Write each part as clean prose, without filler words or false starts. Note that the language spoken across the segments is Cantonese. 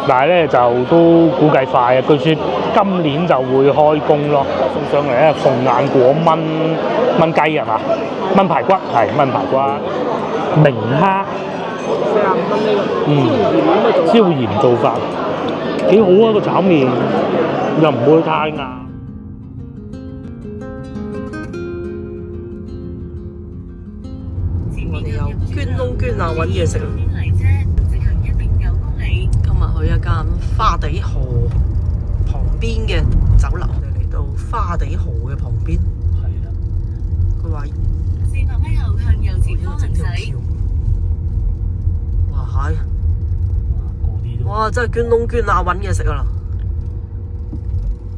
但係咧就都估計快啊！據說今年就會開工咯。送上嚟咧，鳳眼果炆雞係嘛？炆排骨係炆排骨，明蝦椒鹽做法幾好啊！個炒麵又唔會太硬。我哋又捐窿捐罅揾嘢食。今日去一間花地河旁邊嘅酒樓，我哋嚟到花地河嘅旁邊。係啦。佢話400米後向右前方行駛。哇係！哇真係捐窿捐罅揾嘢食啊啦！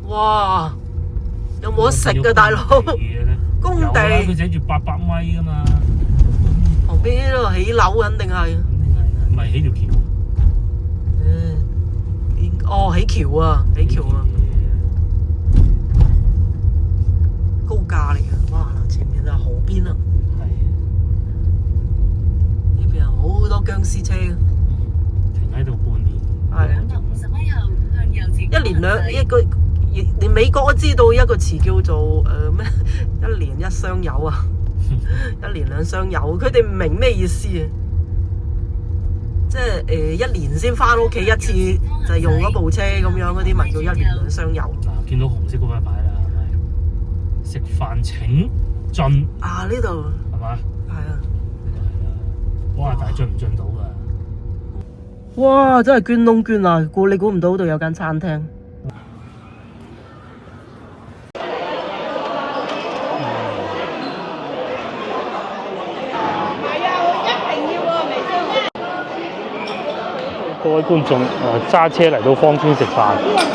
哇！有冇得食啊大佬？工地。佢寫住800米㗎嘛。旁邊呢度起樓肯定係。肯定係啦，唔係起條橋。哦，起橋啊，起橋啊，高架嚟嘅，哇！前面就係河邊啦，呢邊有好多僵屍車，停喺度半年，係50米後向右前，一年一個，連美國都知道一個詞叫做咩？一年一箱油啊，一年兩箱油，佢哋唔明咩意思啊？即係一年先翻屋企一次，就係用嗰部車咁樣嗰啲，咪叫一年兩箱油。嗱，見到紅色嗰塊牌啦，係咪？食飯請進啊！呢度係嘛？係啊。哇！但係進唔進到㗎？哇！真係捐窿捐罅，你估唔到度有間餐廳。各位觀眾，揸車嚟到芳村食飯，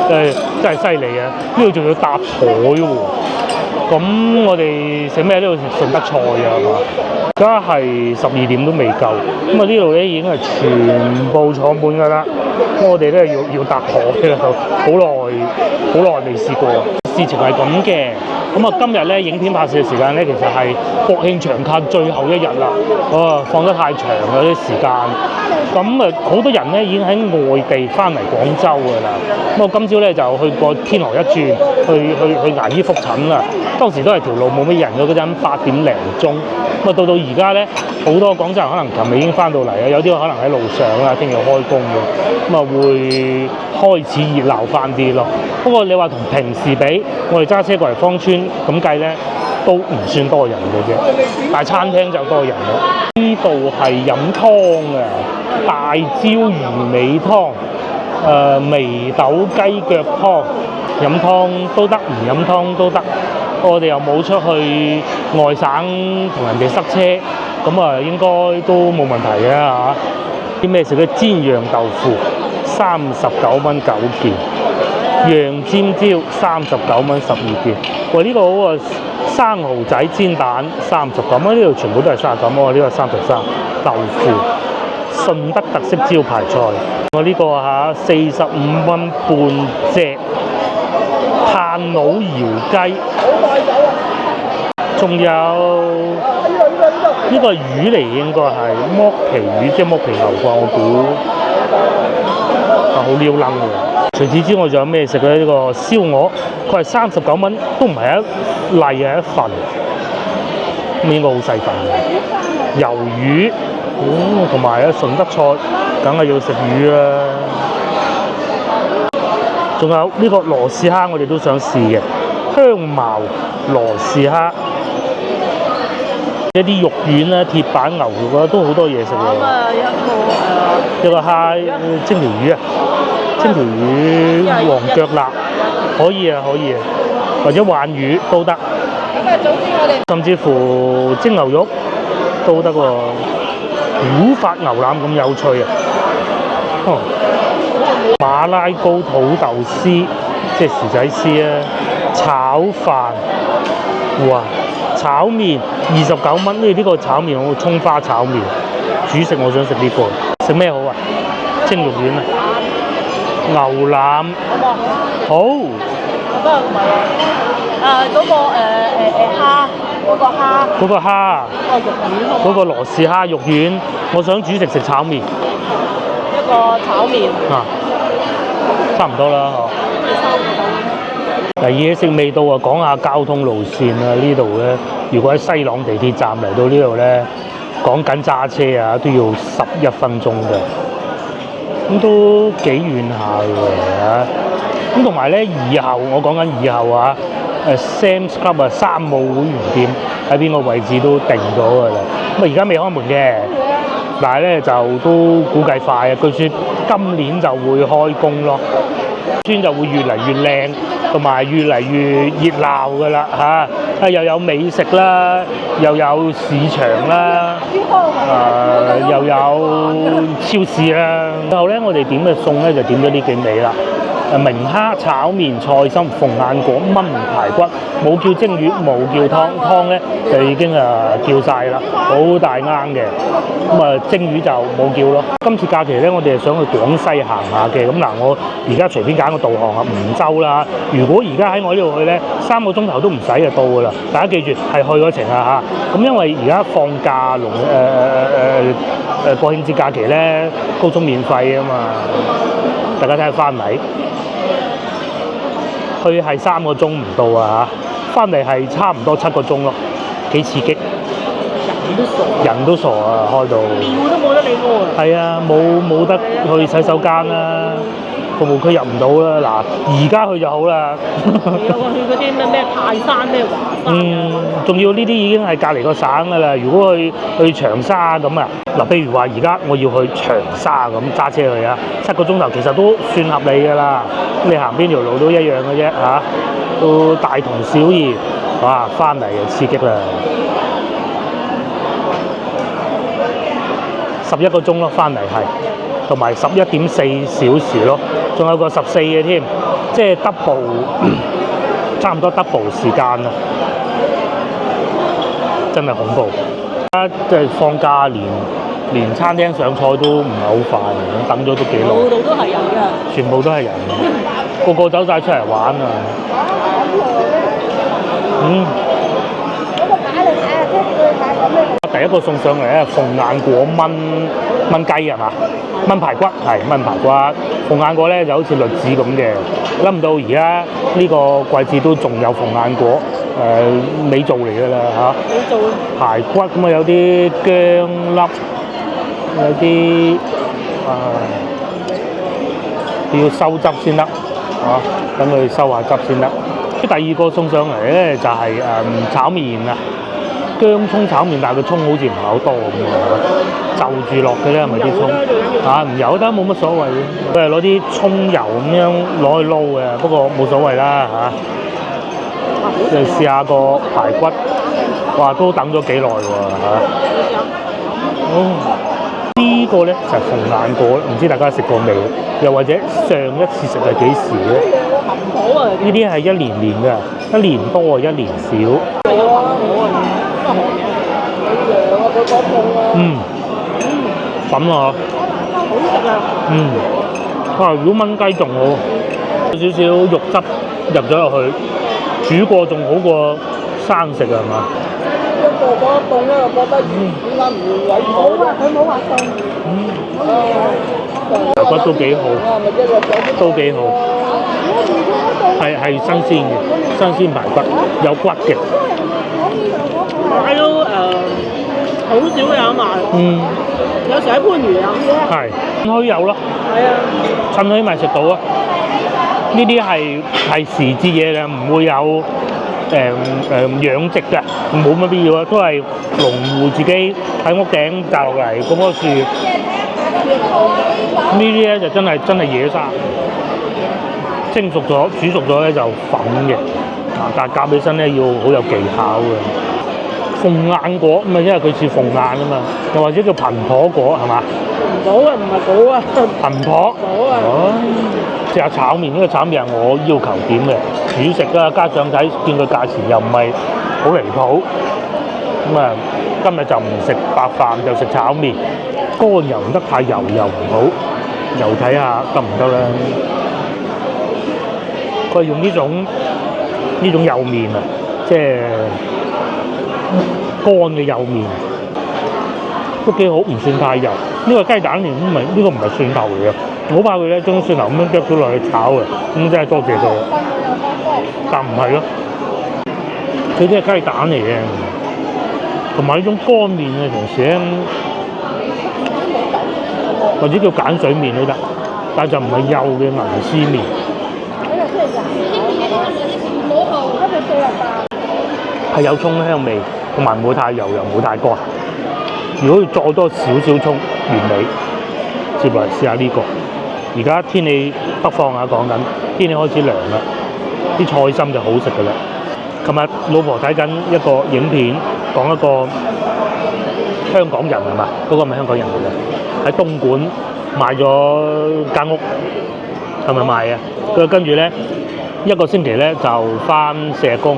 真係犀利啊！呢度仲要搭海喎。咁我哋食咩？呢度食順德菜啊，係嘛？而家係12點都未夠，咁啊呢度咧已經係全部坐滿㗎啦。咁我哋咧要搭海啦，好耐未試過。事情係咁嘅，咁啊今日咧影片拍攝嘅時間咧，其實係國慶長假最後一日啦。放得太長啦啲時間。咁啊，好多人咧已經喺外地翻嚟廣州㗎啦。咁我今朝咧就去過天河一轉，去牙醫覆診啦。當時都係條路冇乜人嘅嗰陣8點零鐘。咁啊到而家咧，好多廣州人可能琴日已經翻到嚟啊，有啲可能喺路上啦，聽日開工嘅。咁啊會開始熱鬧翻啲咯。不過你話同平時比，我哋揸車過嚟芳村咁計咧，都唔算多人嘅啫。但係餐廳就多人啦。呢度係飲湯嘅。大椒魚尾湯、眉豆雞腳湯，飲湯都得，唔飲湯都得。我哋又冇出去外省同人哋塞車，咁啊應該都冇問題嘅嚇。啲咩食咧？煎釀豆腐39蚊9件，釀尖椒39蚊12件。喂，呢個好啊！生蠔仔煎蛋39蚊，呢度全部都係39蚊，呢個33。豆腐。順德特色招牌菜，我呢個45蚊半隻炭爐窯雞，仲有呢個魚嚟，應該係剝皮魚，即係剝皮牛啩，我估好撩楞嘅。除此之外，仲有咩食咧？呢個燒鵝，佢係39蚊，都唔係一例係一份，咁應該好細份嘅。魷魚。同埋順德菜，梗係要食魚啦。仲有呢個螺絲蝦，我哋都想試嘅香茅螺絲蝦，一啲肉丸啦、鐵板牛肉啦，都好多嘢食嘅。一個蝦蒸條魚啊，蒸條魚黃腳臘，可以啊，或者鯇魚都得。甚至乎蒸牛肉都得喎。古法牛腩咁有趣啊！馬拉糕土豆絲，即係薯仔絲啊！炒飯，哇！炒麵29蚊，呢個炒麵好，葱花炒麵。主食我想食呢個，食咩好啊？蒸肉丸啊！牛腩，好。嗰個蝦，嗰個螺絲蝦肉丸，我想煮食炒麵。一個炒麵，啊，差唔多啦嗬。你收嗱，嘢食未到啊，講下交通路線啊。呢度咧，如果喺西朗地鐵站嚟到呢度咧，講緊揸車啊，都要11分鐘嘅，咁都幾遠下嘅嚇。咁同埋咧，以後我講緊以後啊，Sam's Club 啊，山姆會員店喺邊個位置都定咗㗎啦。咁啊，而家未開門嘅，但係咧就都估計快啊。據說今年就會開工咯。村就會越嚟越靚，同埋越嚟越熱鬧㗎啦嚇！又有美食啦，又有市場啦，又有超市啦。之後咧，我哋點嘅餸咧就點咗呢幾味啦。明蝦炒麵、菜心、鳳眼果、炆排骨，冇叫蒸魚，冇叫湯，湯咧就已經叫晒啦，好大啱嘅。咁啊蒸魚就冇叫咯。今次假期咧，我哋係想去廣西行下嘅。咁嗱，我而家隨便揀個導航啊，梧州啦。如果而家喺我呢度去咧，3個鐘頭都唔使就到㗎啦。大家記住係去嗰程啊嚇。咁因為而家放假國慶節假期咧，高速免費啊嘛，大家睇下翻嚟。去係3個鐘唔到啊嚇，翻嚟係差唔多7個鐘咯，幾刺激！人都傻啊，開到廟都冇得理我啊！係啊，冇得去洗手間啦，服務區入唔到啦。嗱，而家去就好啦。有個去嗰啲咩泰山咩華山仲要呢啲已經係隔離個省㗎啦。如果去長沙咁啊，嗱，譬如話而家我要去長沙咁揸車去啊，7個鐘頭其實都算合理㗎啦。你行邊條路都一樣嘅啫嚇，都大同小異。哇，翻嚟就刺激啦！11個鐘咯，翻嚟係，同埋11.4小時咯，仲有個14嘅添，即係 double， 差唔多 double 時間啊！真係恐怖。而家即係放假連餐廳上菜都唔係好快，等咗都幾耐。度度都係人㗎，全部都係人，個個走晒出嚟玩啊！第一個送上嚟咧，鳳眼果炆雞係嘛？炆排骨係炆排骨，鳳眼果咧就好似栗子咁嘅。諗唔到而家呢個季節都仲有鳳眼果，尾做嚟㗎啦嚇。尾做排骨咁啊，有啲薑粒，有啲要收汁先得嚇，等佢收下汁先得。第二個送上嚟咧就係炒麵啊，薑葱炒麵，但係個葱好似唔係好多咁啊，就住落嘅咧係咪啲葱啊？唔油得冇乜所謂嘅，佢係攞啲葱油咁樣攞去撈嘅，不過冇所謂啦嚇。就試下個排骨，哇都等咗幾耐喎嚇。呢個咧就係鳳眼果，唔知大家食過未？又或者上一次食係幾時咧？呢啲係1年年㗎，1年多啊，1年少。粉啊！好食啊！如果炆雞仲好，有少少肉汁入咗落去，煮過仲好過生食係嘛？一個覺得凍咧，又覺得點解唔換位好啊？佢冇話凍。排骨都幾好，都幾好，係新鮮嘅，新鮮排骨有骨嘅。買都好少有賣。有時喺番禺有嘅。係，趁墟有咯。係啊。趁墟咪食到咯。呢啲係時節嘢嘅，唔會有養殖嘅，冇乜必要啊，都係農戶自己喺屋頂摘落嚟嗰棵樹。呢啲咧就真係野生，蒸熟咗、煮熟咗咧就粉嘅，但係夾起身咧要好有技巧嘅。鳳眼果咁啊，因為佢似鳳眼啊嘛，又或者叫頻婆果係嘛？果啊，唔係果啊，頻婆。果啊。試下炒麵，呢個炒麵係我要求點嘅，煮食啦，加上睇見佢價錢又唔係好離譜，咁啊今日就唔食白飯，就食炒麵，乾油唔得太油又唔好，油睇下得唔得啦。佢係用呢種幼麵啊，即係乾嘅幼麵，都幾好，唔算太油。呢個雞蛋連呢個唔係蒜頭嚟嘅，好怕佢咧將蒜頭咁樣剁咗落去炒嘅，咁真係多謝佢。但唔係咯，佢啲係雞蛋嚟嘅，同埋呢種乾麵嘅同時咧，或者叫鹼水麵都得，但係就唔係幼嘅銀絲麵。係有葱香味，同埋唔會太油又唔會太乾。如果要再多少少葱，完美。接落嚟試下呢個。而家天氣北方啊，講緊天氣開始涼啦，啲菜心就好食㗎啦。琴日老婆睇緊一個影片，講一個香港人係嘛？嗰個係咪香港人嚟嘅？喺東莞買咗間屋，係咪賣啊？跟住咧1個星期咧就翻社工，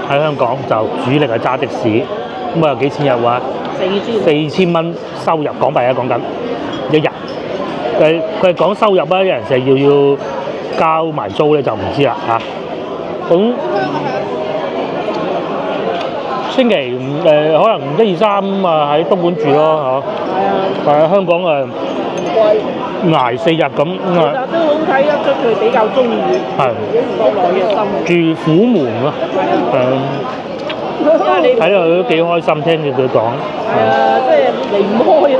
喺香港就主力係揸的士，咁啊幾錢日話？4000蚊收入港幣啊，講緊一日。佢係講收入啊，有人成日要交埋租咧就唔知啦嚇。咁星期可能1、2、3啊喺東莞住咯嚇。係啊。香港啊捱4日咁其實都好睇得出佢比較中意國內嘅生活。住虎門咯。睇到佢都幾開心，聽住佢講。係啊，即係離唔開啊。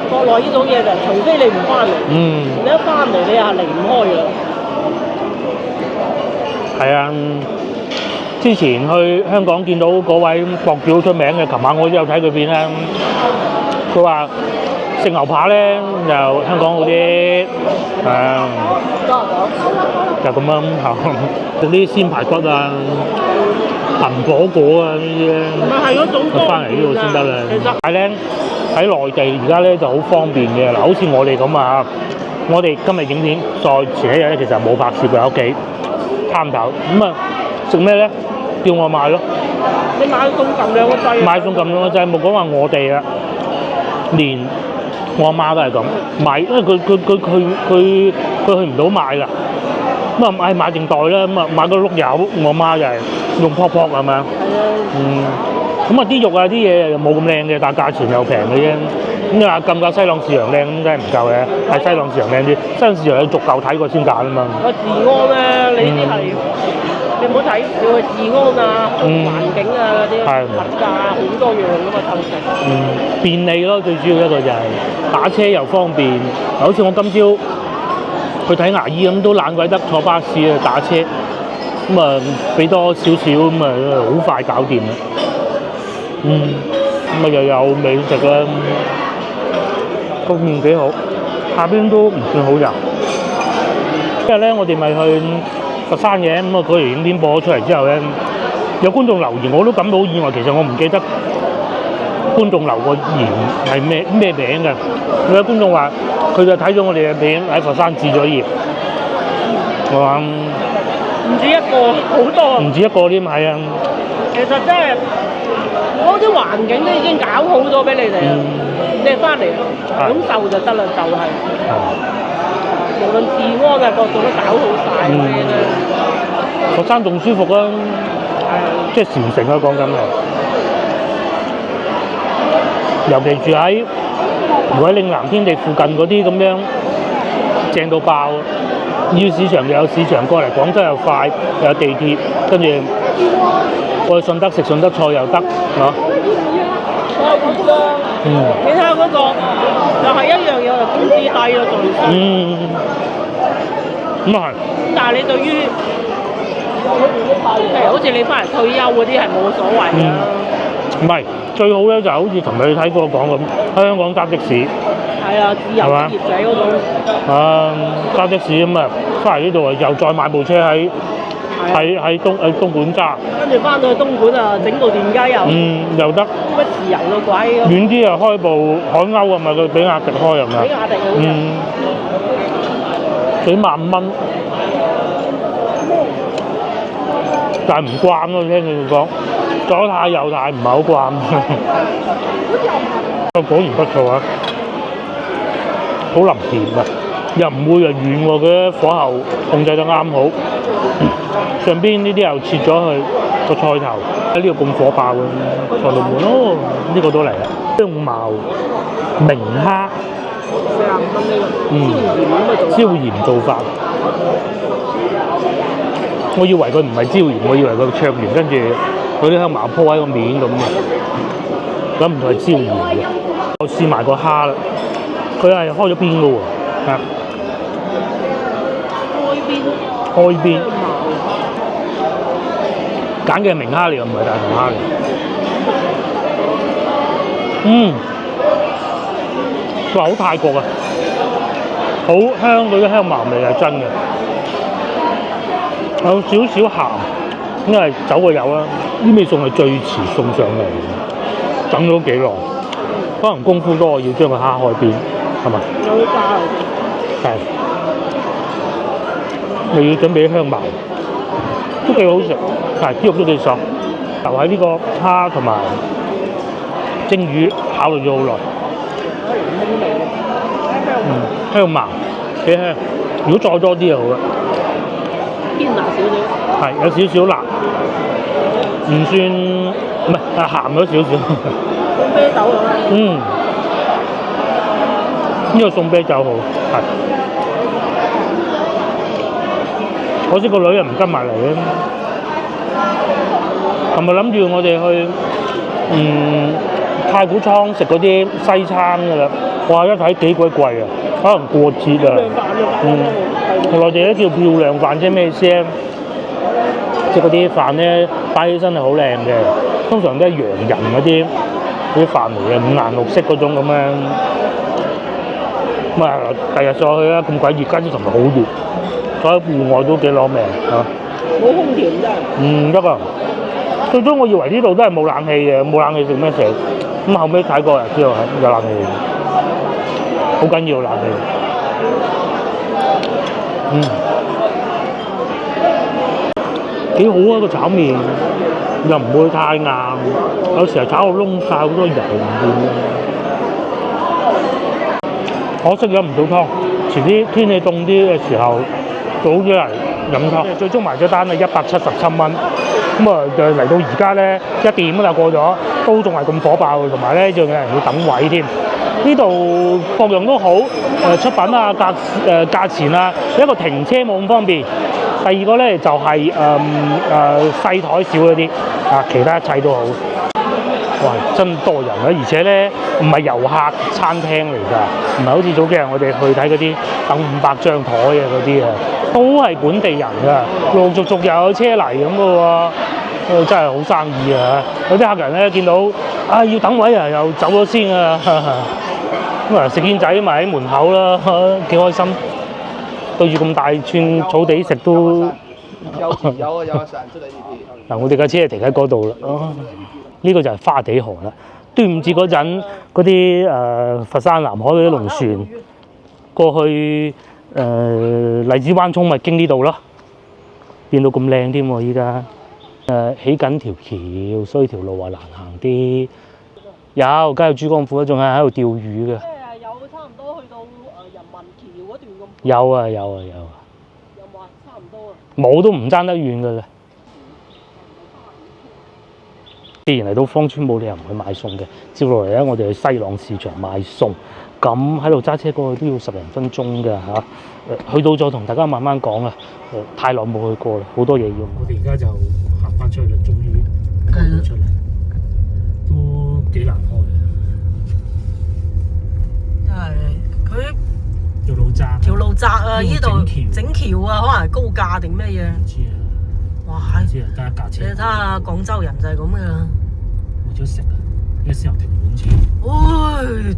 國內呢種嘢就除非你唔翻嚟，你一翻嚟你係離唔開㗎。係啊，之前去香港見到嗰位博主好出名嘅，琴晚我都有睇佢片啦。佢話食牛扒咧，就香港嗰啲就咁樣食啲鮮排骨啊、銀果果啊呢啲咧，佢翻嚟呢度先得啦。但係咧喺內地而家咧就好方便嘅嗱，好似我哋咁啊，我哋今日影片再前一日咧其實冇拍攝嘅喺屋企參頭咁啊，食咩咧？叫外賣咯。你買餸撳兩個掣。買餸撳兩個掣，冇講話我哋啊，連我阿媽都係咁買，因為佢去唔到買㗎。咁啊買定袋啦，咁啊買個碌柚，我媽就係用撲係咪啊？咁啊啲肉啊啲嘢又冇咁靚嘅，但係價錢又平嘅啫。咁你話咁夠西朗市場靚咁梗係唔夠嘅，係西朗市場靚啲。西朗市場要逐嚿睇過先揀啊嘛。個治安咧，你呢啲係你唔好睇少佢治安啊、環境啊嗰啲物價好多樣㗎嘛，透食。便利咯，最主要一個就係打車又方便。好似我今朝去睇牙醫咁，都懶鬼得坐巴士啊打車，咁啊俾多少少咁啊好快搞掂啦。咁啊又有美食啦，個面幾好，下邊都唔算好油。因為咧我哋咪去佛山嘅，咁啊嗰條影片播咗出嚟之後咧，有觀眾留言，我都感到好意外。其實我唔記得觀眾留個言係咩名嘅。有觀眾話佢就睇咗我哋嘅片喺佛山置咗業，我話唔止一個，好多。唔止一個添，係啊。其實真係嗰啲環境都已經搞好咗俾你哋啦，你哋翻嚟享受就得啦，就係。無論治安啊，各種都搞好晒嗰啲咧。佛山仲舒服啊，即係禪城啊，講緊係。尤其住喺如果喺嶺南天地附近嗰啲咁樣，正到爆。要市場又有市場，過嚟廣州又快，又有地鐵，跟住過去順德食順德菜又得，嚇。你睇下嗰個又係一樣嘢，就工資低咯，仲咁啊係。但係你對於譬如好似你翻嚟退休嗰啲係冇所謂㗎。唔係最好咧，就好似琴日你睇過講咁，喺香港揸的士。係啊，自由職業者嗰種。揸的士咁啊，翻嚟呢度啊，又再買部車喺東莞揸。跟住翻到去東莞啊，整部電雞又。又得。乜自由到鬼咁。遠啲啊，開部海鷗啊，咪佢比亞迪開係咪啊？比亞迪好嘅。幾萬蚊。但係唔慣咯，聽佢講，左太右太唔係好慣。果然不錯啊！好腍甜啊，又唔會又軟喎，佢火候控制得啱好。上邊呢啲又切咗佢個菜頭，喺呢度咁火爆嘅菜龍門咯，呢個都嚟啦，香茅明蝦， 45蚊呢個，椒鹽做法。我以為佢唔係椒鹽，我以為佢灼完跟住嗰啲香茅鋪喺個面咁嘅，諗唔到係椒鹽嘅。我試埋個蝦啦，佢係開咗邊嘅喎，係開邊，揀嘅係明蝦嚟，唔係大頭蝦嚟。哇！好泰國啊，好香，嗰啲香茅味係真嘅。有少少鹹，因為走過油啦。呢味餸係最遲送上嚟，等咗幾耐，可能功夫多，要將個蝦開邊，係咪？有炸係，又要準備啲香茅，都幾好食，係啲肉都幾爽。就喺呢個蝦同埋蒸魚考慮咗好耐。香茅幾香，如果再多啲就好啦。偏辣少少，係有少少辣，唔算唔係鹹咗少少。送啤酒咁啦。呢個送啤酒好係。可惜個女又唔跟埋嚟嘅。琴日諗住我哋去太古倉食嗰啲西餐㗎啦，哇！一睇幾鬼貴啊，可能過節啊。內地咧叫漂亮飯啫，咩意思咧？即係嗰啲飯咧擺起身係好靚嘅，通常都係洋人嗰啲飯嚟嘅，五顏六色嗰種咁樣。咁啊，第日再去啦，咁鬼熱，加之琴日好熱，所以戶外都幾攞命嚇。冇空調真係。唔得啊！最初我以為呢度都係冇冷氣嘅，冇冷氣食咩食？咁後尾睇過知道係有冷氣，好緊要冷氣。幾好啊個炒麵，又唔會太硬，有時候炒到燶晒好多油唔掂嘅。可惜飲唔到湯，遲啲天氣凍啲嘅時候，早啲嚟飲湯。最終埋咗單係177蚊，咁啊就嚟到而家咧1點啦過咗，都仲係咁火爆，同埋咧仲有人要等位添。呢度各樣都好，出品啊、價錢啊，一個停車冇咁方便，第二個咧就係細台少嗰啲，其他一切都好。哇！真多人啊，而且咧唔係遊客餐廳嚟㗎，唔係好似早幾日我哋去睇嗰啲等500張台啊嗰啲啊，都係本地人㗎，陸陸續續又有車嚟咁嘅喎，真係好生意啊！有啲客人咧見到要等位啊，又走咗先啊。咁啊食煙仔咪喺門口啦，幾開心。對住咁大串草地食都有散出嚟呢啲。嗱，我哋架車係停喺嗰度啦。呢個就係花地河啦。端午節嗰陣，嗰啲佛山南海嗰啲龍船過去荔枝灣涌咪經呢度咯，變到咁靚添喎！依家起緊條橋，所以條路話難行啲。有，梗係珠江府仲係喺度釣魚嘅。有差唔多去到人民橋嗰段咁。有啊。有冇啊？差唔多啊。冇都唔爭得遠㗎啦。既然嚟到芳村，冇理由唔去買餸嘅。接落嚟咧，我哋去西朗市場買餸。咁喺度揸車過去都要10零分鐘㗎嚇。去到再同大家慢慢講啊。太耐冇去過啦，好多嘢要。我哋而家就行翻出去啦，終於開到出嚟，都幾難開嘅。佢條路窄啊！呢度整橋啊，可能係高架定咩嘢？唔知啊。哇！唔知啊，得一架車。你睇下廣州人就係咁㗎。為咗食啊，有時候停滿車。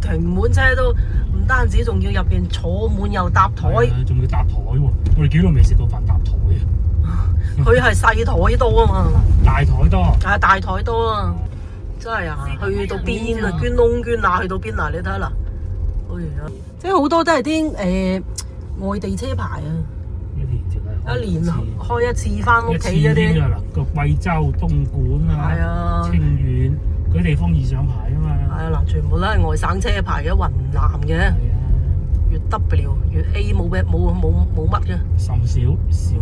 停滿車都唔單止，仲要入邊坐滿又搭台。仲要搭台喎！我哋幾耐未食過飯搭台啊？佢係細台多啊嘛。大台多。大台多啊！真係啊，去到邊啊，捐窿捐罅去到邊啊！你睇下嗱，即係好多都係啲外地車牌啊。一年開一次翻屋企嗰啲。個貴州、東莞啊、清遠嗰啲地方易上牌啊嘛。係啊，嗱，全部都係外省車牌嘅，雲南嘅。粵 W、粵 A 冇乜嘅，甚少，少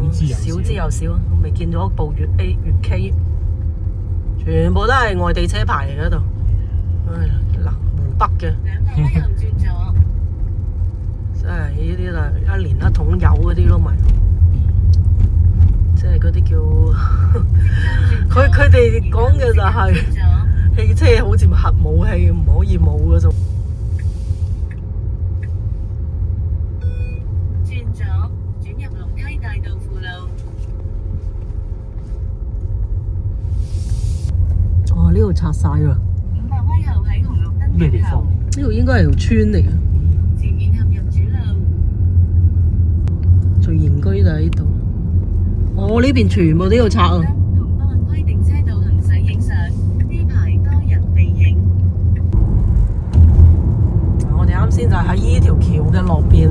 之又少，未見咗部粵 A、粵 K， 全部都係外地車牌嚟嗰度。唉，嗱，湖北嘅，真係呢啲就一年一桶油嗰啲咯，咪，即係嗰啲叫佢哋講嘅就係、汽車好似核武器，唔可以冇嗰種。轉入龍溪大道附路。哦，呢度拆晒啦！咩地方？呢度應該係條村嚟嘅。前面陷入主路。最宜居就喺呢度。我呢邊全部都要拆啊！同按規定車道行駛影相，呢排多人被影。我哋啱先就喺呢條橋嘅落邊。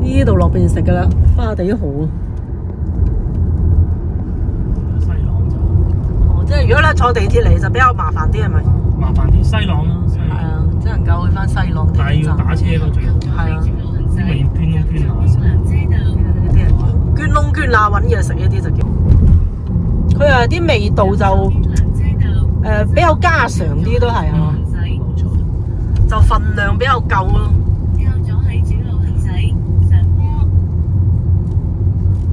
呢度落邊食噶啦，花地豪啊！西朗就哦，即係如果咧坐地鐵嚟就比較麻煩啲，係咪？麻煩啲，西朗啦。係啊，只能夠去翻西朗地鐵站。但係要打車咯，最好。係啊，因為要捐窿捐罅食。呢啲係捐窿捐罅揾嘢食，呢啲就叫。佢話啲味道就比較家常啲都係啊，冇錯。就份量比較夠咯。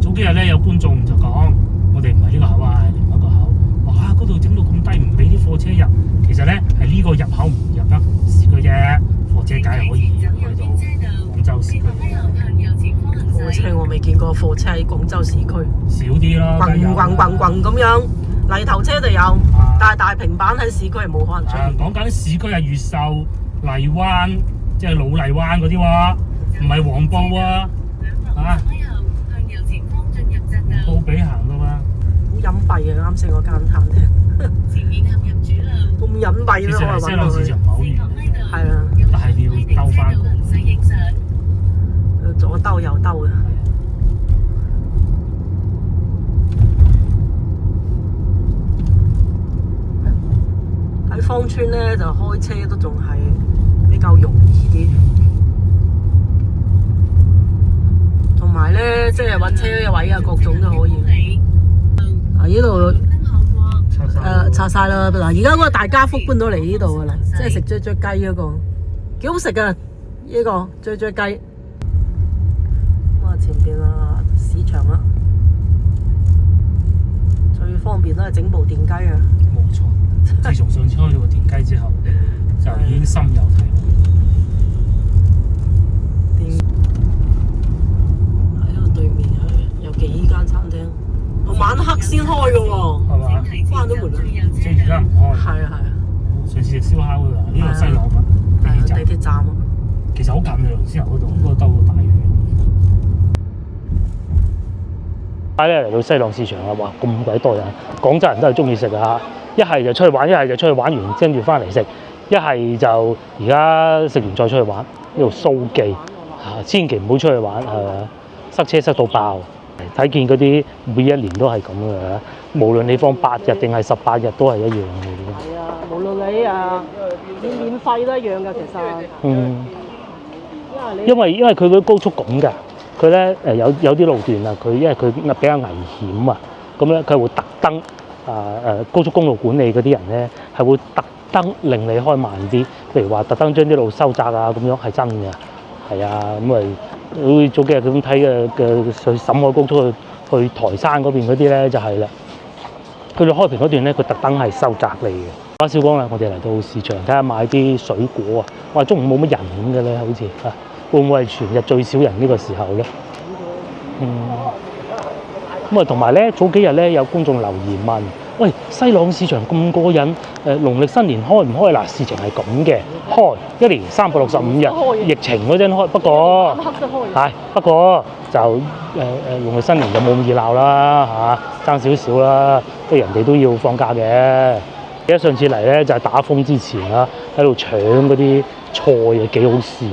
早幾日咧有觀眾就講，我哋唔係呢個口啊，係另一個口。哇！嗰度整到咁低，唔俾啲貨車入。其實咧係呢個入口唔入得市區啫，貨車梗係可以去到廣州市區。貨車我未見過貨車喺廣州市區。少啲咯，滾咁樣，泥頭車就有，但係大平板喺市區係冇可能出現。講緊市區係越秀、荔灣，即係老荔灣嗰啲喎，唔係黃埔喎，報比行噶嘛，好隱蔽啊！啱先嗰間餐廳，前面陷入主路，咁隱蔽咯，我西朗市場唔係好遠，係啊，但係要兜翻過，左兜右兜嘅。喺芳村咧就開車都仲係比較容易啲。同埋咧，即係揾車位啊，各種都可以。啊，呢度拆晒啦！嗱，而家嗰個大家福搬到嚟呢度噶啦，即係食啫啫雞嗰個，幾好食噶呢個啫啫雞。咁啊，前邊啊市場啦，最方便都係整部電雞啊！冇錯，自從上次開咗個電雞之後，就已經深有體會。對面有幾間餐廳，我晚黑先開嘅喎，係嘛？關咗門啦，即係而家唔開。係啊係啊。上次食燒烤㗎啦，呢個西朗啊，地鐵站啊。其實好近嘅龍獅頭嗰度，嗰個兜個大圈。咧嚟到西朗市場啊，哇咁鬼多人，廣州人都係中意食啊！一係就出去玩，一係就出去玩完跟住翻嚟食，一係就而家食完再出去玩。呢度蘇記千祈唔好出去玩塞車塞到爆，睇見嗰啲每一年都係咁嘅，無論你放8日定係18日都係一樣嘅。係啊，無論你免費都一樣嘅，其實。因為佢嗰啲高速咁㗎，佢咧有啲路段啊，因為佢比較危險啊，咁咧佢會特登高速公路管理嗰啲人咧係會特登令你開慢啲，譬如話特登將啲路收窄啊，咁樣係真嘅。係啊，咁咪好似早幾日咁睇嘅去沈海高速去台山嗰邊嗰啲咧就係啦，佢哋開平嗰段咧佢特登係收窄你嘅。阿小光啦，我哋嚟到市場睇下買啲水果啊，哇中午冇乜人咁嘅咧，好似會唔會係全日最少人呢個時候咧？咁啊同埋咧早幾日咧有觀眾留言問，喂，西朗市場咁過癮，農曆新年開唔開？嗱，事情係咁嘅，開1年365日，疫情嗰陣開，不過就農曆新年就冇咁熱鬧啦爭少少啦，即係人哋都要放假嘅。記得上次嚟咧就係打風之前啦，喺度搶嗰啲菜啊，幾好笑，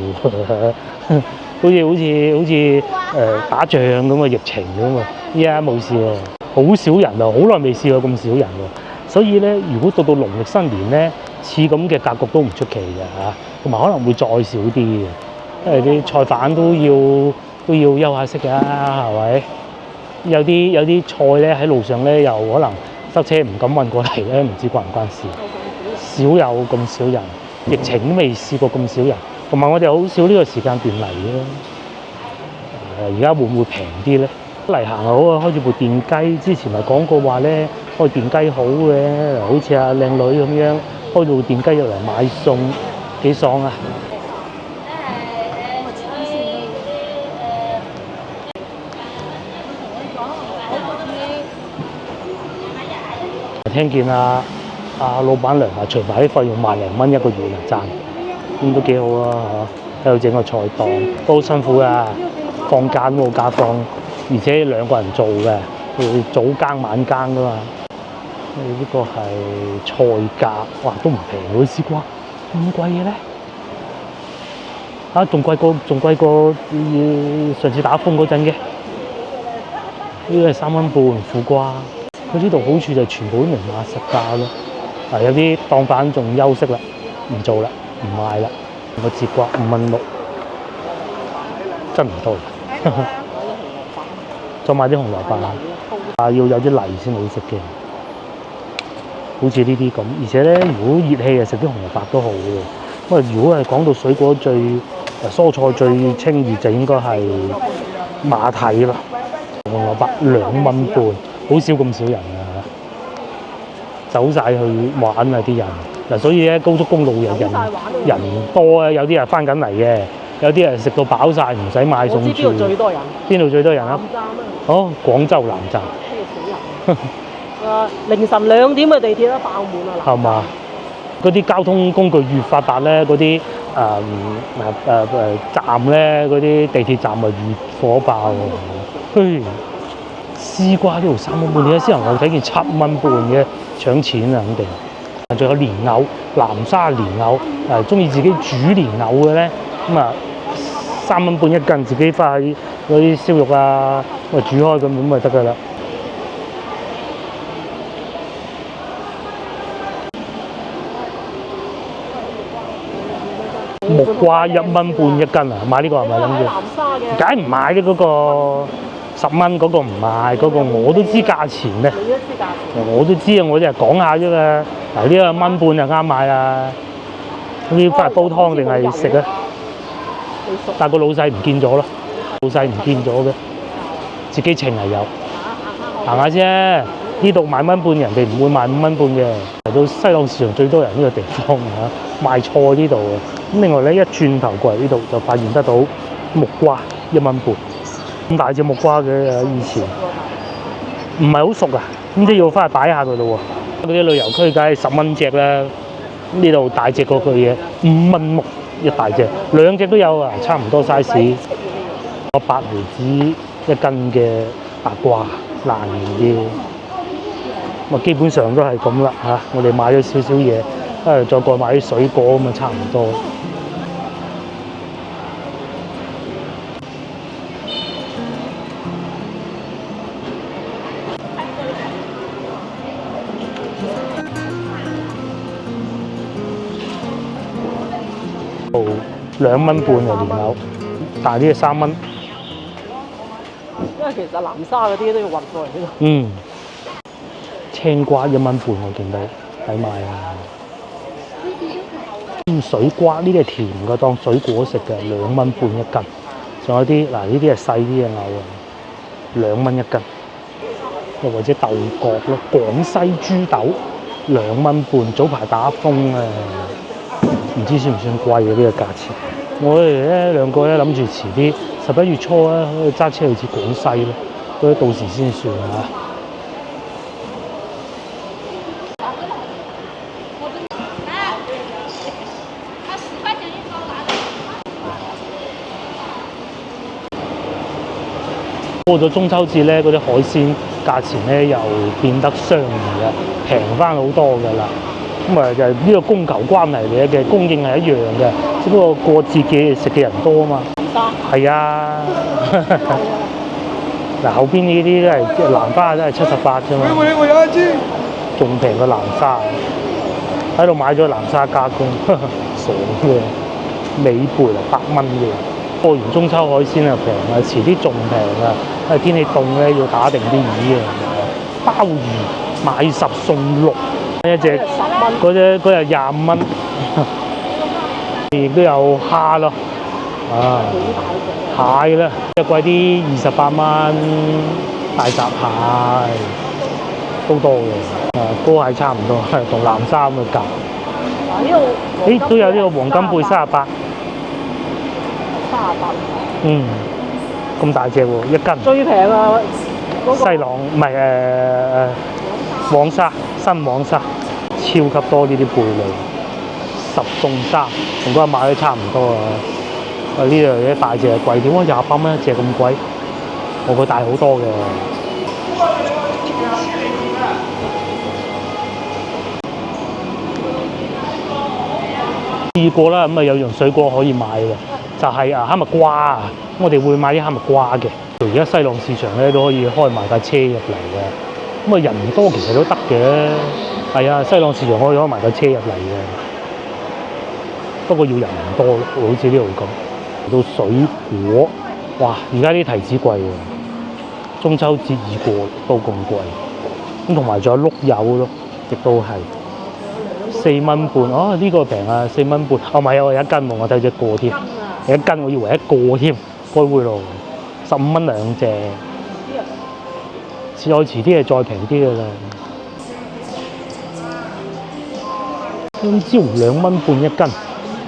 好似打仗咁嘅疫情咁啊！依家冇事啊，好少人啊，好耐未試過咁少人喎。所以咧，如果到農曆新年咧，似咁嘅格局都唔出奇嘅同埋可能會再少啲嘅。因為啲菜販都要休下息㗎，係咪？有啲菜咧喺路上咧，又可能塞車唔敢運過嚟咧，唔知關唔關事？少有咁少人，疫情都未試過咁少人，同埋我哋好少呢個時間段嚟嘅。而家會唔會平啲咧？嚟行好啊，開住部電雞，之前咪講過話咧，開電雞好嘅，好似阿靚女咁樣開到電雞入嚟買餸，幾爽啊！聽見阿老闆娘話，除埋啲費用萬零蚊一個月啊，賺咁都幾好啊！喺度整個菜檔都好辛苦㗎，放假都冇假放，而且兩個人做嘅，佢早更晚更㗎嘛。呢個係菜價，哇都唔平喎，絲瓜咁貴嘅咧？啊，仲貴過上次打風嗰陣嘅。呢個係3蚊半苦瓜。佢呢度好處就係全部都明碼實價咯。啊，有啲檔販仲休息啦，唔做啦，唔賣啦。個節瓜5蚊6，真唔多。再買啲紅蘿蔔啊，要有啲泥先好食嘅。好似呢啲咁，而且咧，如果熱氣啊，食啲紅蘿蔔都好嘅。咁啊，如果係講到水果蔬菜最清熱，就應該係馬蹄啦。紅蘿蔔2蚊半，好少咁少人啊！走晒去玩啊啲人嗱，所以咧高速公路人多啊，有啲人翻緊嚟嘅，有啲人食到飽晒，唔使買餸住。邊度最多人？邊度最多人啊？南站啊！哦，廣州南站。咩少人？凌晨2點嘅地鐵都爆滿啊！係嘛？嗰啲交通工具越發達咧，嗰啲站咧，嗰啲地鐵站咪越火爆喎。絲瓜呢度3蚊半，你喺先頭我睇見7蚊半嘅，搶錢啊肯定。仲有蓮藕，南沙蓮藕，中意自己煮蓮藕嘅咧，咁啊3蚊半一斤，自己翻去嗰啲燒肉啊，咁啊煮開咁咪得㗎啦。木瓜1蚊半一斤啊！買呢個係咪諗住？南沙嘅。梗係唔買嘅嗰個10蚊嗰個唔買，嗰個我都知價錢咧。你都知價錢？我都知啊，我就係講下啫嘛。嗱呢個1蚊半就啱買啦。呢翻嚟煲湯定係食啊？但係個老細唔見咗咯，老細唔見咗嘅，自己稱係有。行下啫，呢度賣1蚊半，人哋唔會賣5蚊半嘅。嚟到西朗市場最多人呢個地方嚇，賣菜呢度啊。咁另外咧，一轉頭過嚟呢度就發現得到木瓜1蚊半，咁大隻木瓜嘅以前唔係好熟啊，咁都要翻去擺下佢咯喎。嗰啲旅遊區梗係10蚊隻啦，呢度大隻過佢嘅5蚊木一大隻，2隻都有啊，差唔多 size。個8毫子1斤嘅白瓜爛啲，咁啊基本上都係咁啦嚇。我哋買咗少少嘢，再過買啲水果咁啊，差唔多。2蚊半嘅蓮藕，大啲嘅3蚊。因為其實南沙嗰啲都要運過嚟呢度。嗯，青瓜1蚊半，我見到抵買啊！水瓜呢啲係甜嘅，當水果食嘅，2蚊半一斤。仲有啲嗱，呢啲係細啲嘅藕啊，2蚊一斤。又或者豆角咯，廣西豬豆2蚊半，早排打風啊！唔知算唔算貴嘅呢個價錢？我哋咧兩個咧諗住遲啲11月初咧揸車去至廣西咯，嗰啲到時先算嚇。過咗中秋節咧，嗰啲海鮮價錢咧又變得相宜啦，平翻好多㗎啦。咁啊，就係呢個供求關係嚟嘅，供應係一樣嘅，只不過過節嘅食嘅人多啊嘛。係啊，嗱後邊呢啲都係蘭花，都係78啫嘛，仲平過南沙。喺度買咗南沙加工，傻嘅。美貝8蚊嘅。過完中秋海鮮啊平啊，遲啲仲平啊！因為天氣凍咧，要打定啲魚啊。鮑魚買10送6，一隻嗰日25蚊。亦都有蝦咯，啊蟹啦，一貴啲28蚊，大閘蟹都多嘅，高蟹差唔多，同藍衫嘅價。誒都有呢個黃金貝38，咁大隻喎，1斤。最平啊！西朗唔係黃沙，新黃沙，超級多呢啲貝類，10送3，同嗰日買都差唔多啊！呢度啲大隻係貴啲，哇28蚊一隻咁貴，我覺得大好多嘅。試過啦，咁啊有樣水果可以買嘅，就係哈密瓜啊！我哋會買啲哈密瓜嘅。而家西朗市場咧都可以開埋架車入嚟嘅，咁啊人唔多其實都得嘅。係啊，西朗市場可以開埋架車入嚟嘅，不過要人唔多，好似呢度咁。到水果，哇！而家啲提子貴喎，中秋節已過都咁貴，咁同埋仲有碌柚咯，亦都係4蚊半。哦，呢個平啊，4蚊半。哦，唔係啊，我有1斤喎，我睇隻個添，有1斤我以為1個添，該會咯，15蚊2隻。再遲啲係再平啲嘅啦。香蕉2蚊半1斤，呢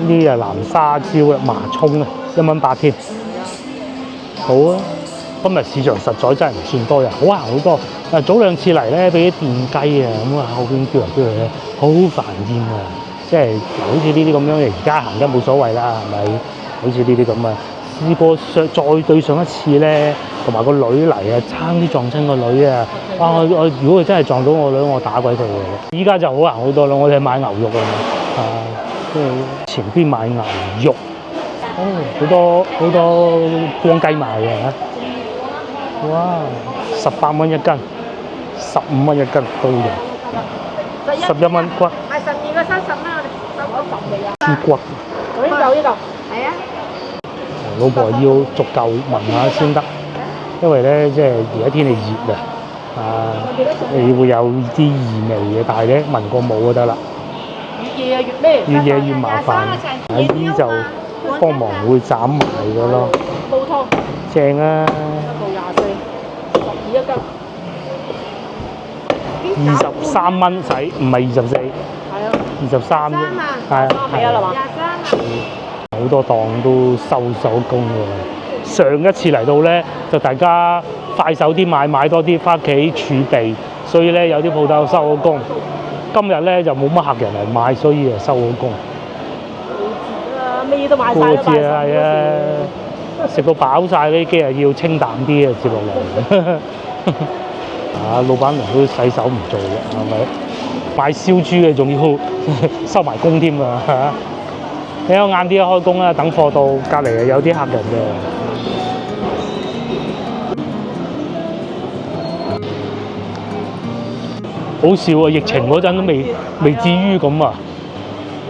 啲南沙蕉啦，麻葱啊，1蚊8添。好啊，今日市場實在真係唔算多人，好行好多。早2次嚟咧，俾啲電雞啊，咁啊後邊叫嚟叫去咧，好煩厭啊！即係好似呢啲咁樣嘅，而家行得冇所謂啦，係咪？好似呢啲咁啊，試過再對上一次咧，同埋個女嚟啊，差啲撞親個女啊！哇！我如果佢真係撞到我女，我打鬼佢嘅。依家就好行好多啦，我哋買牛肉啊，即係前邊買牛肉，好多光雞賣嘅。哇！18蚊1斤，15蚊1斤都有，11蚊骨。係12個30蚊，我哋收咗10嚟啊。豬骨。呢度，係啊。老婆要逐嚿聞下先得，因為咧即係而家天氣熱啊，你會有啲異味嘅，但係咧聞過冇就得啦。越夜越咩？越夜越麻煩，呢啲就幫忙會斬埋嘅咯。煲湯。正啊！1個24，12一斤。23蚊使，唔係24。係啊。23啫。係啊。係啊，啦嘛。好多檔都收手工喎。上一次嚟到咧，就大家快手啲買多啲翻屋企儲備，所以咧有啲鋪頭收好工。今日咧就冇乜客人嚟買，所以就收好工。咩都買晒啦，過節啊，係啊，食到飽晒呢幾日要清淡啲啊，接落嚟。啊，老闆娘都洗手唔做嘅，係咪？買燒豬嘅仲要收埋工添啊！嚇，你有晏啲開工啦，等貨到隔離有啲客人嘅。好笑啊！疫情嗰陣都未至於咁啊。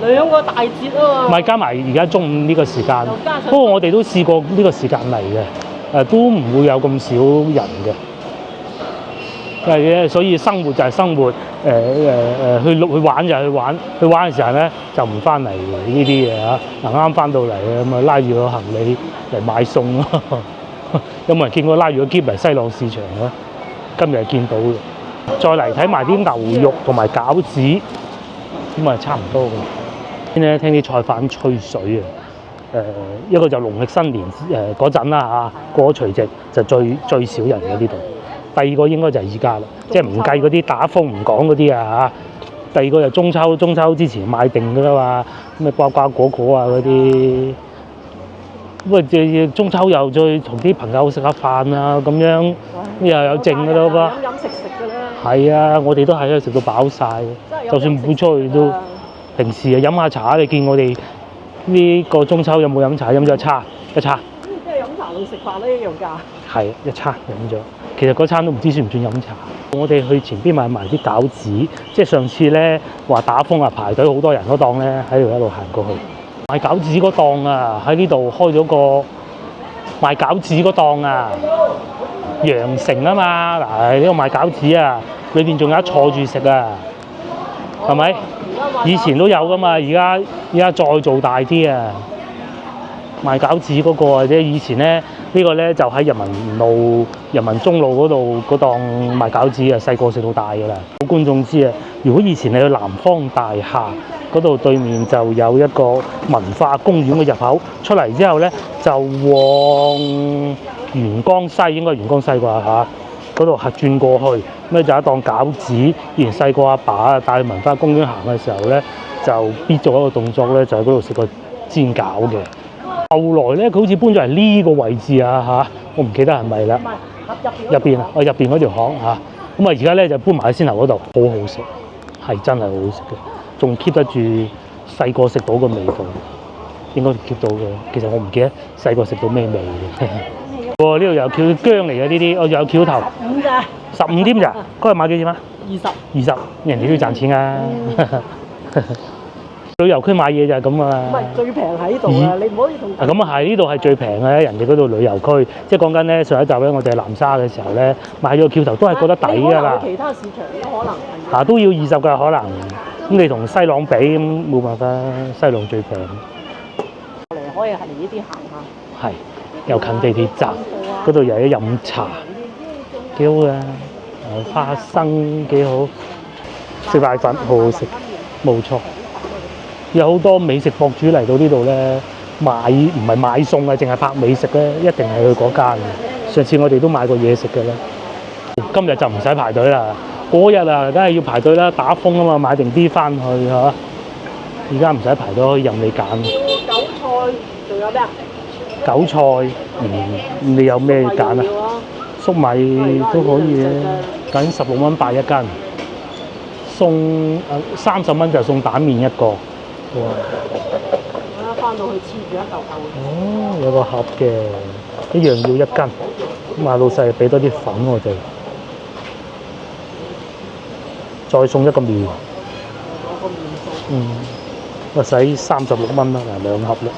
2個大節啊嘛。咪加埋而家中午呢個時間，不過我哋都試過呢個時間嚟嘅，都唔會有咁少人嘅。所以生活就係生活，去玩就係去玩，去玩嘅時候咧就唔翻嚟呢啲嘢嚇。嗱啱翻到嚟咁啊，拉住個行李嚟買餸咯。有冇人見過拉住個篋嚟西朗市場咧？今日見到嘅。再嚟睇埋啲牛肉同埋餃子，咁啊差唔多嘅。先咧聽啲菜販吹水啊！一個就農曆新年嗰陣啦嚇，過咗除夕就最少人嘅呢度。第二個應該就係而家啦，即係唔計嗰啲打風唔講嗰啲啊嚇。第二個就中秋之前買定㗎啦嘛，咩瓜果啊嗰啲。咁啊，中秋又再同啲朋友食下飯啊，咁樣又有剩㗎咯噃。飲食㗎啦。係啊，我哋都係喺度食到飽晒，就算唔會出去都。平時啊飲下茶，你見我哋呢個中秋有冇飲茶？飲咗一餐。即係飲茶同食飯都一樣㗎。係一餐飲咗，其實嗰餐都唔知算唔算飲茶。我哋去前邊買埋啲餃子，即係上次咧話打風啊排隊好多人嗰檔咧，喺度一路行過去。賣餃子嗰檔啊，喺呢度開咗個賣餃子嗰檔啊，羊城啊嘛，嗱呢個賣餃子啊，裏邊仲有得坐住食啊，係咪？以前都有噶嘛，而家再做大啲啊！賣餃子嗰個或者以前咧，呢個咧就喺人民中路嗰度嗰檔賣餃子啊，細個食到大噶啦。觀眾知啊，如果以前你去南方大廈嗰度對面就有一個文化公園嘅入口，出嚟之後咧就往元江西，應該元江西啩嚇，嗰度係轉過去，咁就一檔餃子。以前細個阿爸啊帶去文化公園行嘅時候咧，就必做一個動作咧，就喺嗰度食個煎餃嘅。後來咧，佢好似搬咗嚟呢個位置啊嚇，我唔記得係咪啦。入邊啊，我入邊嗰條巷嚇，咁啊而家咧就搬埋喺先頭嗰度，好好食，係真係好好食嘅，仲 keep 得住細個食到嘅味道，應該 keep 到嘅。其實我唔記得細個食到咩味嘅。喎，呢度有薑嚟嘅呢啲，我有薑頭。15咋？15添咋？嗰日買幾錢啊？20，人哋都要賺錢啊！旅遊區買嘢就係咁啊！唔係最平喺度啊！你唔可以同。咁啊係，呢度係最平嘅，人哋嗰度旅遊區，即係講緊咧上一集咧，我哋喺南沙嘅時候咧買咗個轎頭都係覺得抵㗎啦。其他市場都可能係。都要20㗎可能，咁你同西朗比咁冇辦法，西朗最平。嚟可以係嚟呢啲行下。係，又近地鐵站，嗰度又有飲茶，幾好㗎。花生幾好，食奶粉好好食，冇錯。有好多美食博主嚟到呢度咧，唔係買餸啊，淨係拍美食咧，一定係去嗰間嘅。上次我哋都買過嘢食嘅啦。今日就唔使排隊啦，嗰日啊，梗係要排隊啦，打風啊嘛，買定啲翻去嚇。而家唔使排隊，可以任你揀。韭菜仲有咩啊？韭菜，你有咩揀啊？粟米都可以嘅，緊16蚊8一斤，送30蚊就送蛋麵一個。哇！我翻到去黐住一嚿嚿。哦，有個盒嘅，一樣要1斤。咁啊，老細俾多啲粉我哋，再送一個麵。個麵數。我使36蚊啦，嗱2盒啦。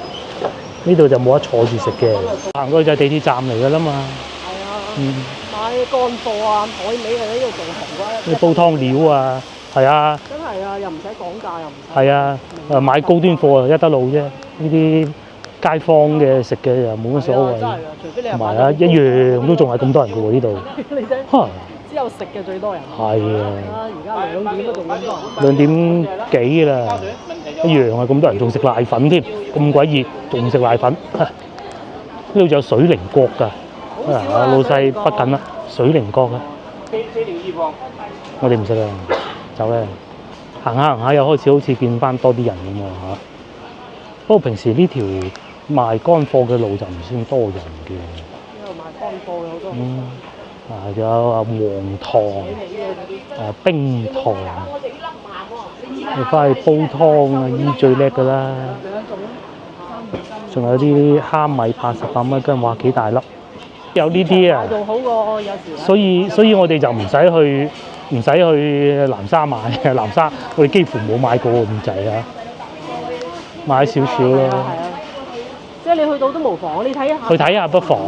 呢度就冇得坐住食嘅，行過去就係地鐵站嚟㗎啦嘛。係啊。買乾貨啊，海味喺呢度做紅瓜。你煲湯料啊，係啊。真係啊，又唔使講價，又唔使。係啊，買高端貨啊，一得路啫。呢啲街坊嘅食嘅又冇乜所謂。真係啊，除非你係。同埋啊，一樣都仲係咁多人嘅喎呢度。你睇。只有食嘅最多人。係啊。而家2點都仲咁多人。2點幾啦，一樣係咁多人，仲食瀨粉添，咁鬼熱，仲食瀨粉。呢度仲有水靈角㗎，老細不緊啦，水靈角啊。我哋唔食啊，走啦。行下行下又開始好似見翻多啲人咁喎嚇。不過平時呢條賣乾貨嘅路就唔算多人嘅。呢度賣乾貨有好多。仲有黃糖、冰糖，你翻去煲湯啊，依最叻㗎啦。仲有啲蝦米88蚊一斤，哇幾大粒！有呢啲啊，仲好過有時。所以我哋就唔使去南沙買嘅，南沙我哋幾乎冇買過咁滯啊，買少少咯。即係你去到都無妨，你睇下。去睇下不妨。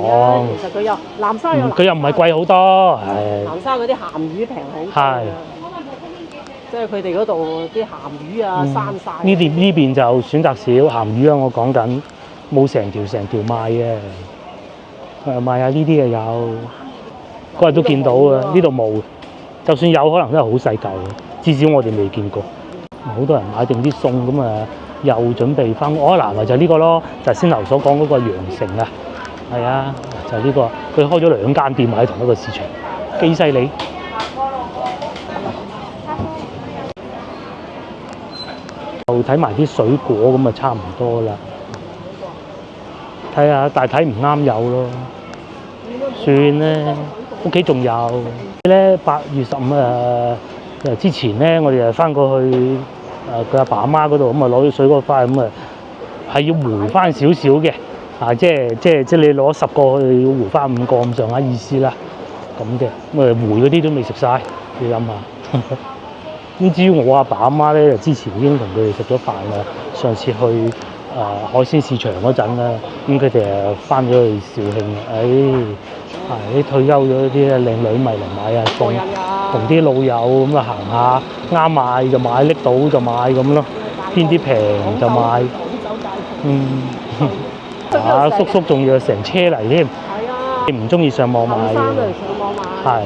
其實佢又南沙有。佢又唔係貴好多，係。南沙嗰啲鹹魚平好多。係。即係佢哋嗰度啲鹹魚啊，生晒。呢邊就選擇少鹹魚啊！我講緊冇成條賣嘅，賣下呢啲嘅有。嗰日都見到啊，呢度冇。就算有可能都係好細嚿嘅，至少我哋未見過。好多人買定啲餸咁啊，又準備翻。嗱咪就係呢個咯，就係先頭所講嗰個羊城啊，係啊，就係呢個。佢開咗2間店喺同一個市場，幾犀利。就睇埋啲水果咁啊，差唔多啦。睇下，但係睇唔啱有咯，算啦。屋企仲有咧，8月15之前咧，我哋就翻過去佢阿爸阿媽嗰度，咁啊攞啲水果翻，咁啊係要回翻少少嘅，即係你攞10個，要回翻5個咁上下意思啦，咁嘅，咁啊回嗰啲都未食晒，你諗下。咁至於我阿爸阿媽咧，就之前已經同佢哋食咗飯啦。上次去海鮮市場嗰陣啦，咁佢哋翻咗去肇慶，啲退休咗啲靚女咪嚟買啊，同啲老友咁啊行下，啱買就買，拎到就買咁咯，邊啲平就買。叔叔仲要成車嚟添，唔中意上網買嘅。係，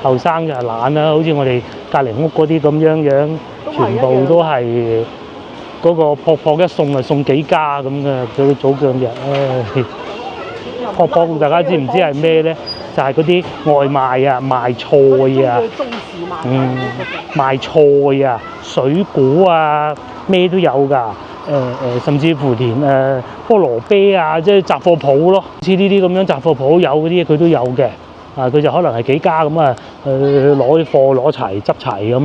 後生就係懶啦，好似我哋隔離屋嗰啲咁樣，全部都係嗰個撲撲一送就送幾家咁嘅，佢早兩日撲撲大家知唔知係咩咧？就係嗰啲外賣啊，賣菜啊，賣菜啊，水果啊，咩都有㗎。甚至乎連菠蘿啤啊，即係雜貨鋪咯，好似呢啲咁樣雜貨鋪有嗰啲佢都有嘅。佢就可能係幾家咁啊，攞啲貨攞齊執齊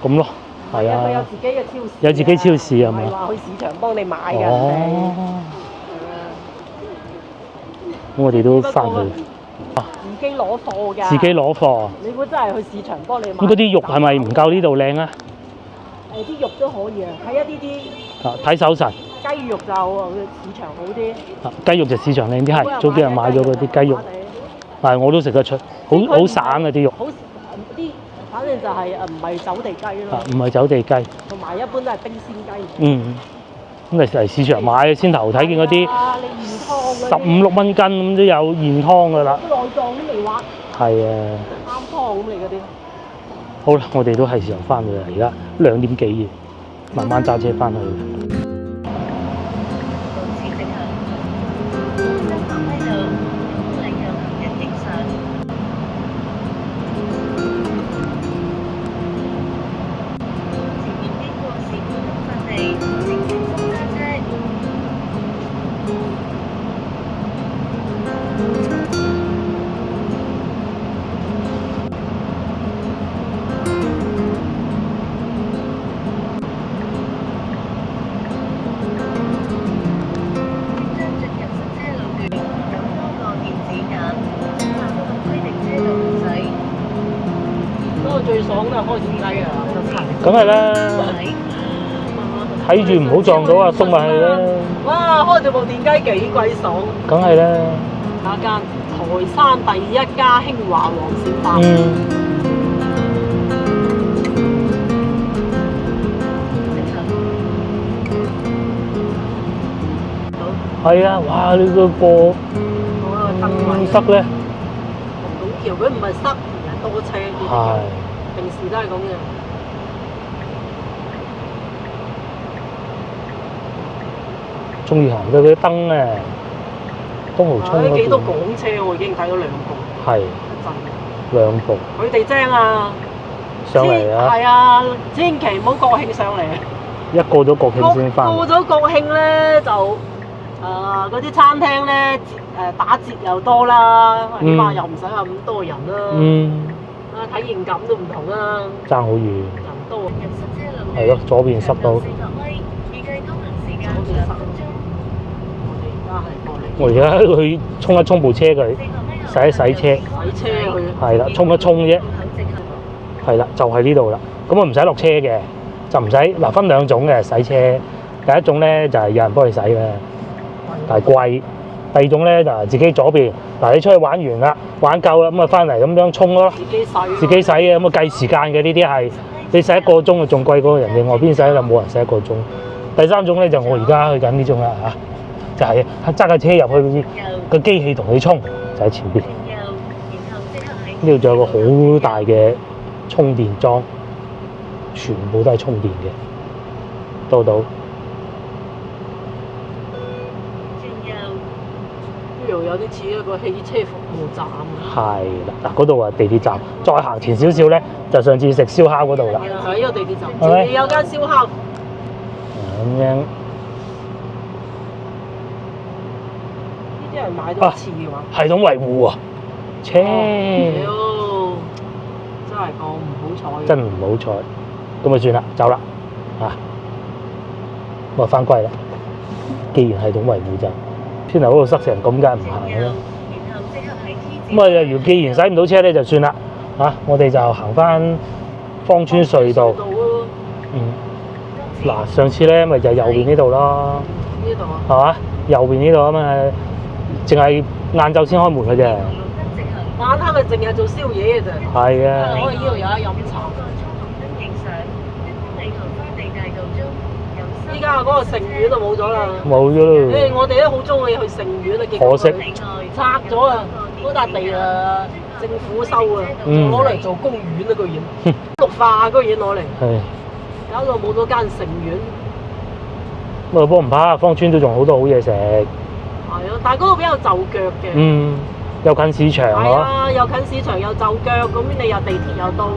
咁咯。係啊，佢有自己嘅超市。有自己超市係咪？唔係話去市場幫你買嘅。咁我哋都翻去。自己攞貨㗎。自己攞貨。你估真係去市場幫你買？咁嗰啲肉係咪唔夠呢度靚啊？啲肉都可以啊，睇一啲。睇手神。雞肉就市場好啲。雞肉就市場靚啲，係。早幾日買咗嗰啲雞肉。係，我都食得出，好省嘅啲肉。好啲，反正就係唔係走地雞咯。唔係走地雞。同埋一般都係冰鮮雞。咁嚟市場買先頭睇見嗰啲15、16蚊斤咁都有現湯㗎啦。內臟都未挖。係啊。啱湯咁嚟嗰啲。好啦，我哋都係時候翻去啦，而家2點幾嘅，慢慢揸車翻去。最爽都係開電雞啊！梗係啦，睇住唔好撞到啊，送埋去啦。哇！開住部電雞幾鬼爽！梗係啦。有一間台山第一家興華黃鱔飯。係啊！哇！呢個塞咧。洪洞橋佢唔係塞，而係多車。係。平時都係咁嘅。中意行到嗰啲燈咧，東濠涌嗰邊。幾多港車我已經睇到2部。係。2部。佢哋精啊！上嚟啊！係啊，千祈唔好國慶上嚟。一過咗國慶先翻。過咗國慶咧就嗰啲餐廳咧打折又多啦，起碼又唔使話咁多人啦。體驗感都唔同啦，爭好遠。人多。係咯，左邊塞到。我而家去沖一沖部車佢，洗一洗車。洗車去。係啦，沖一沖啫。係啦，就係呢度啦。咁我唔使落車嘅，就唔使嗱分2種嘅洗車。第一種咧就係有人幫你洗嘅，但係貴。第二種咧就係自己左邊，嗱你出去玩完啦，玩夠啦，咁啊翻嚟咁樣沖咯。自己洗嘅，咁啊計時間嘅呢啲係，你洗1個鐘啊仲貴過人哋外邊洗，就冇人洗1個鐘。第三種咧就我而家去緊呢種啦嚇，就係揸架車入去個機器同你沖，就喺前邊。呢度仲有個好大嘅充電樁，全部都係充電嘅，到。呢度有啲似一個汽車服務站。係啦，嗱嗰度啊地鐵站，再行前少少咧，就上次食燒烤嗰度啦。係呢個地鐵站，前面有間燒烤。咁樣。呢啲人買多次嘅話。系統維護啊，車。真係講唔好彩。真唔好彩，咁咪算啦，走啦，我翻歸啦。既然系統維護就。天台嗰度塞成咁，梗係唔行啦。咁啊，如既然洗唔到車咧，就算啦。我哋就行翻芳村隧道。嗱，上次咧咪就係右邊呢度咯，呢度啊，係嘛？右邊呢度啊嘛，淨係晏晝先開門嘅啫。晚黑咪淨係做宵夜嘅啫。係啊。我哋呢度有得飲茶。依家嗰個城苑就冇咗啦。冇咗咯。我哋都好中意去城苑啊，結果可惜拆咗啊！嗰笪地啊，政府收啊，攞嚟做公園啊，居然綠化居然攞嚟，搞到冇咗間城苑。不過唔怕，芳村都仲好多好嘢食。係啊，但係嗰度比較就腳嘅。嗯，又近市場係啊，又近市場又就腳，咁你又地鐵又到。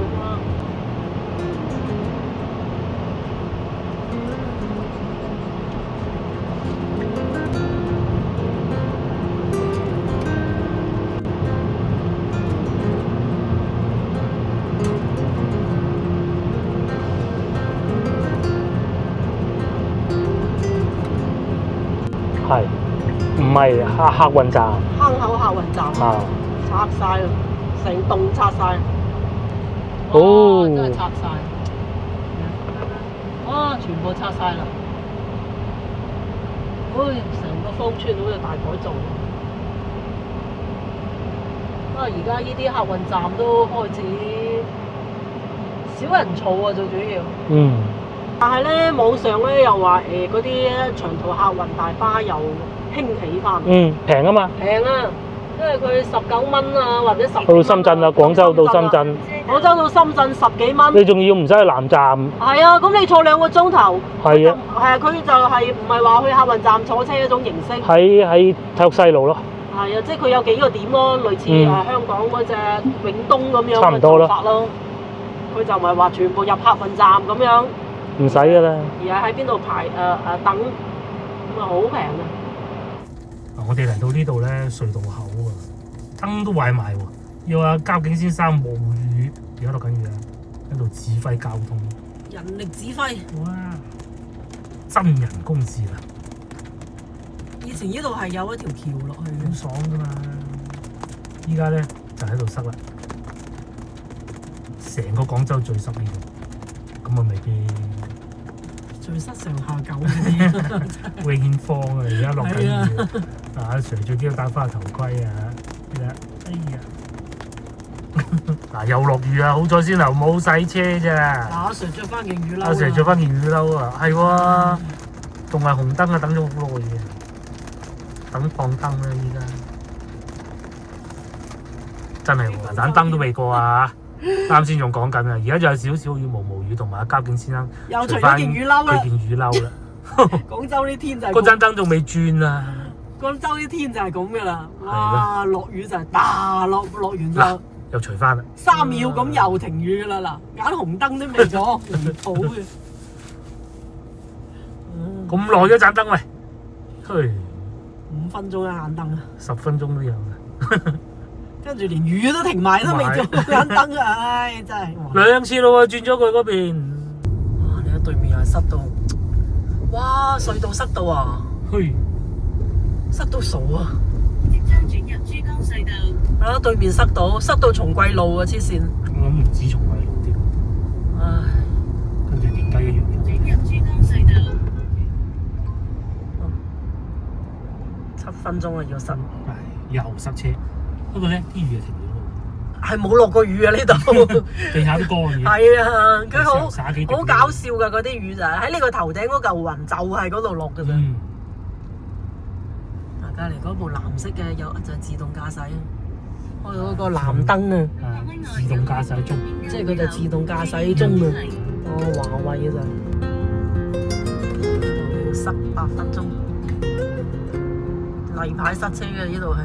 係，唔係客運站？坑口客運站啊，拆晒啦，成棟拆晒。哦，真係拆晒。啊，全部拆晒啦！好似成個芳村好似大改造。啊，而家呢啲客運站都開始少人嘈啊，最主要。嗯。但係咧，網上咧又話嗰啲長途客運大巴又興起翻。嗯，平啊嘛。平啊，因為佢19蚊啊，或者10。到深圳啦，廣州到深圳。廣州到深圳10幾蚊。你仲要唔使去南站？係啊，咁你坐2個鐘頭。係啊。係啊，佢就係唔係話去客運站坐車一種形式。喺體育西路咯。係啊，即係佢有幾個點咯，類似香港嗰隻永東咁樣嘅做法咯。佢就唔係話全部入客運站咁樣。唔使噶啦，而係喺邊度排等，咁啊好平啊！我哋嚟到呢度咧，隧道口啊，燈都壞埋喎，要阿交警先生冒雨，而家落緊雨啊，喺度指揮交通。人力指揮，哇！真人公事啦！以前呢度係有一條橋落去，好爽噶嘛！依家咧就喺度塞啦，成個廣州最塞呢度，咁啊未必。最塞上下九嗰啲，永遠慌啊！而家落緊雨，阿 Sir 最緊要戴翻個頭盔啊！哎呀，嗱又落雨啊！好彩先頭冇洗車咋。阿 Sir 着翻件雨褸。阿 Sir 着翻件雨褸啊，係喎，仲係紅燈啊，等咗好耐嘅，等放燈啦依家，真係喎，盞燈都未過啊！啱先仲講緊啊，而家仲有少少羽毛雨，同埋阿交警先生又除咗件雨褸啦，佢件雨褸啦。廣州啲天就係嗰盞燈仲未轉啊！廣州啲天就係咁噶啦，哇！落雨就係打落完就又除翻啦，3秒咁又停雨噶啦嗱，眼紅燈都未咗，離譜嘅。咁耐咗盞燈喂，嘿5分鐘一眼燈啊，10分鐘都有啊！跟住連雨都停埋都未做眼燈啊！唉，真係2次咯喎，轉咗佢嗰邊。哇！你喺對面又係塞到，哇！隧道塞到啊！嘿，塞到傻啊！即將轉入珠江隧道。係咯，對面塞到松貴路啊！黐線。我諗唔止松貴路添。唉。跟住電雞一樣。轉入珠江隧道。 7分鐘啊，要塞。係，又塞車。不過咧，啲雨就停咗。係冇落過雨啊！呢度地下都乾嘅。係啊，佢好搞笑㗎，嗰啲雨就喺呢個頭頂嗰嚿雲就係嗰度落㗎啫。隔離嗰部藍色嘅有就係自動駕駛，開咗個藍燈啊！自動駕駛中，即係佢就自動駕駛中啊！華為啊就，呢度要塞8分鐘，例牌塞車嘅呢度係。